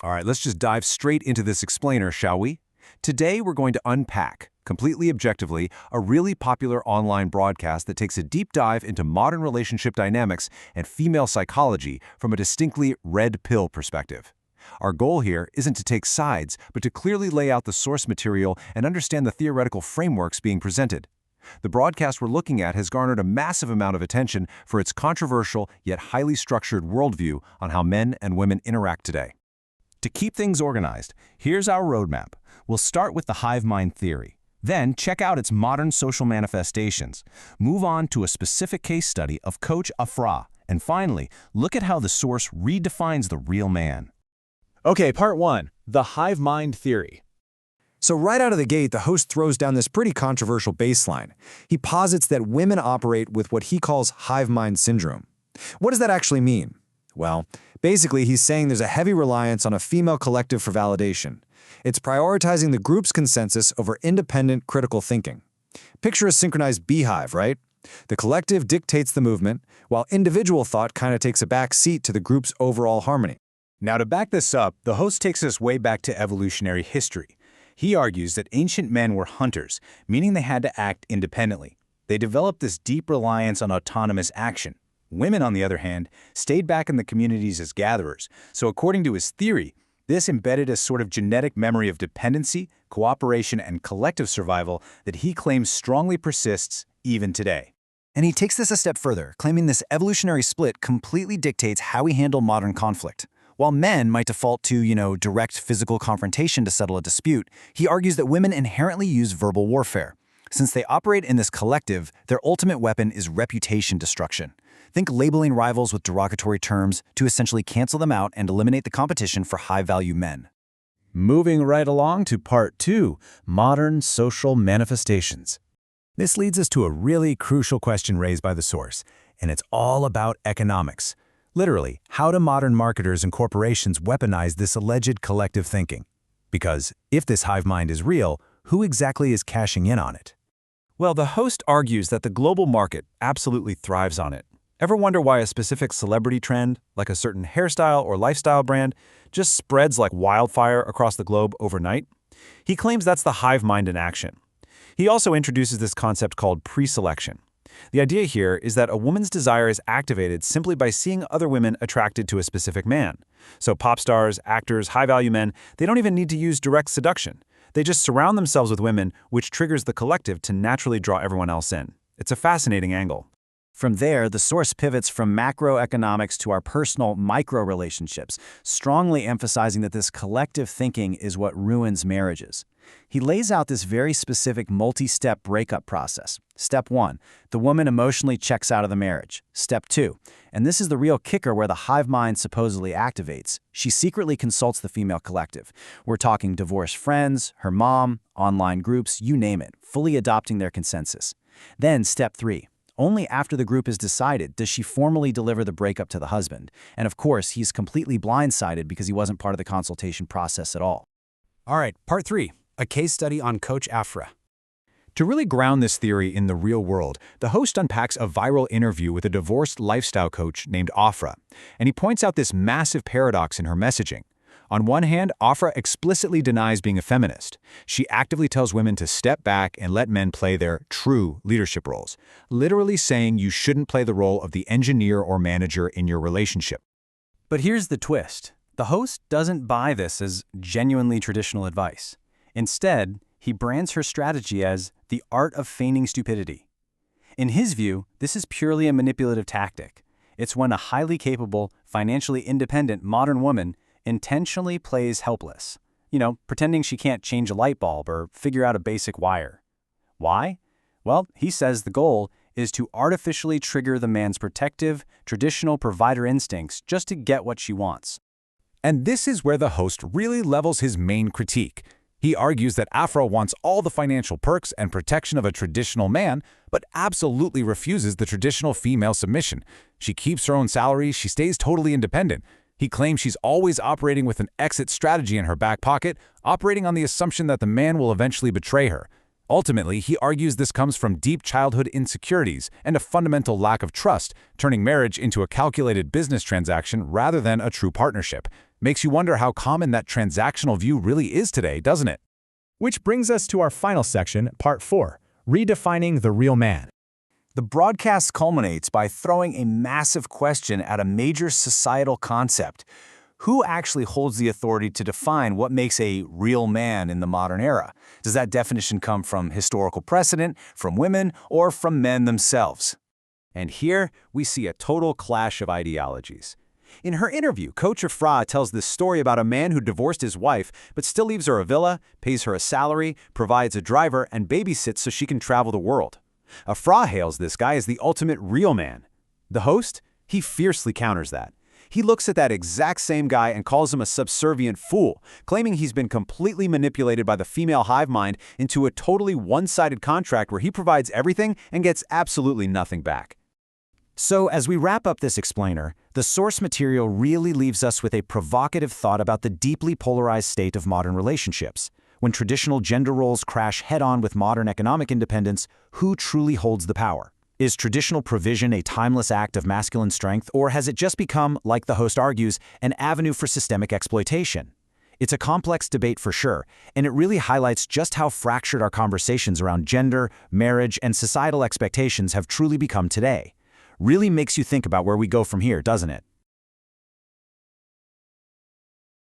All right, let's just dive straight into this explainer, shall we? Today, we're going to unpack, completely objectively, a really popular online broadcast that takes a deep dive into modern relationship dynamics and female psychology from a distinctly red pill perspective. Our goal here isn't to take sides, but to clearly lay out the source material and understand the theoretical frameworks being presented. The broadcast we're looking at has garnered a massive amount of attention for its controversial yet highly structured worldview on how men and women interact today. To keep things organized, here's our roadmap. We'll start with the hive mind theory. Then check out its modern social manifestations. Move on to a specific case study of Coach Afra. And finally, look at how the source redefines the real man. Okay, part 1, the hive mind theory. So right out of the gate, the host throws down this pretty controversial baseline. He posits that women operate with what he calls hive mind syndrome. What does that actually mean? Well, basically he's saying there's a heavy reliance on a female collective for validation. It's prioritizing the group's consensus over independent, critical thinking. Picture a synchronized beehive, right? The collective dictates the movement, while individual thought kind of takes a back seat to the group's overall harmony. Now, to back this up, the host takes us way back to evolutionary history. He argues that ancient men were hunters, meaning they had to act independently. They developed this deep reliance on autonomous action. Women, on the other hand, stayed back in the communities as gatherers. So according to his theory, this embedded a sort of genetic memory of dependency, cooperation, and collective survival that he claims strongly persists even today. And he takes this a step further, claiming this evolutionary split completely dictates how we handle modern conflict. While men might default to, direct physical confrontation to settle a dispute, he argues that women inherently use verbal warfare. Since they operate in this collective, their ultimate weapon is reputation destruction. Think labeling rivals with derogatory terms to essentially cancel them out and eliminate the competition for high-value men. Moving right along to part 2, modern social manifestations. This leads us to a really crucial question raised by the source, and it's all about economics. Literally, how do modern marketers and corporations weaponize this alleged collective thinking? Because if this hive mind is real, who exactly is cashing in on it? Well, the host argues that the global market absolutely thrives on it. Ever wonder why a specific celebrity trend, like a certain hairstyle or lifestyle brand, just spreads like wildfire across the globe overnight? He claims that's the hive mind in action. He also introduces this concept called pre-selection. The idea here is that a woman's desire is activated simply by seeing other women attracted to a specific man. So pop stars, actors, high-value men, they don't even need to use direct seduction. They just surround themselves with women, which triggers the collective to naturally draw everyone else in. It's a fascinating angle. From there, the source pivots from macroeconomics to our personal micro-relationships, strongly emphasizing that this collective thinking is what ruins marriages. He lays out this very specific multi-step breakup process. Step 1, the woman emotionally checks out of the marriage. Step 2, and this is the real kicker where the hive mind supposedly activates, she secretly consults the female collective. We're talking divorced friends, her mom, online groups, you name it, fully adopting their consensus. Then step 3. Only after the group is decided does she formally deliver the breakup to the husband. And of course, he's completely blindsided because he wasn't part of the consultation process at all. All right, part 3, a case study on Coach Afra. To really ground this theory in the real world, the host unpacks a viral interview with a divorced lifestyle coach named Afra, and he points out this massive paradox in her messaging. On one hand, Afra explicitly denies being a feminist. She actively tells women to step back and let men play their true leadership roles, literally saying you shouldn't play the role of the engineer or manager in your relationship. But here's the twist. The host doesn't buy this as genuinely traditional advice. Instead, he brands her strategy as the art of feigning stupidity. In his view, this is purely a manipulative tactic. It's when a highly capable, financially independent modern woman intentionally plays helpless, pretending she can't change a light bulb or figure out a basic wire. Why? Well, he says the goal is to artificially trigger the man's protective, traditional provider instincts just to get what she wants. And this is where the host really levels his main critique. He argues that Afra wants all the financial perks and protection of a traditional man, but absolutely refuses the traditional female submission. She keeps her own salary, she stays totally independent. He claims she's always operating with an exit strategy in her back pocket, operating on the assumption that the man will eventually betray her. Ultimately, he argues this comes from deep childhood insecurities and a fundamental lack of trust, turning marriage into a calculated business transaction rather than a true partnership. Makes you wonder how common that transactional view really is today, doesn't it? Which brings us to our final section, Part 4, Redefining the Real Man. The broadcast culminates by throwing a massive question at a major societal concept. Who actually holds the authority to define what makes a real man in the modern era? Does that definition come from historical precedent, from women, or from men themselves? And here we see a total clash of ideologies. In her interview, Coach Afra tells this story about a man who divorced his wife but still leaves her a villa, pays her a salary, provides a driver, and babysits so she can travel the world. Afra hails this guy as the ultimate real man. The host? He fiercely counters that. He looks at that exact same guy and calls him a subservient fool, claiming he's been completely manipulated by the female hive mind into a totally one-sided contract where he provides everything and gets absolutely nothing back. So, as we wrap up this explainer, the source material really leaves us with a provocative thought about the deeply polarized state of modern relationships. When traditional gender roles crash head-on with modern economic independence, who truly holds the power? Is traditional provision a timeless act of masculine strength, or has it just become, like the host argues, an avenue for systemic exploitation? It's a complex debate for sure, and it really highlights just how fractured our conversations around gender, marriage, and societal expectations have truly become today. Really makes you think about where we go from here, doesn't it?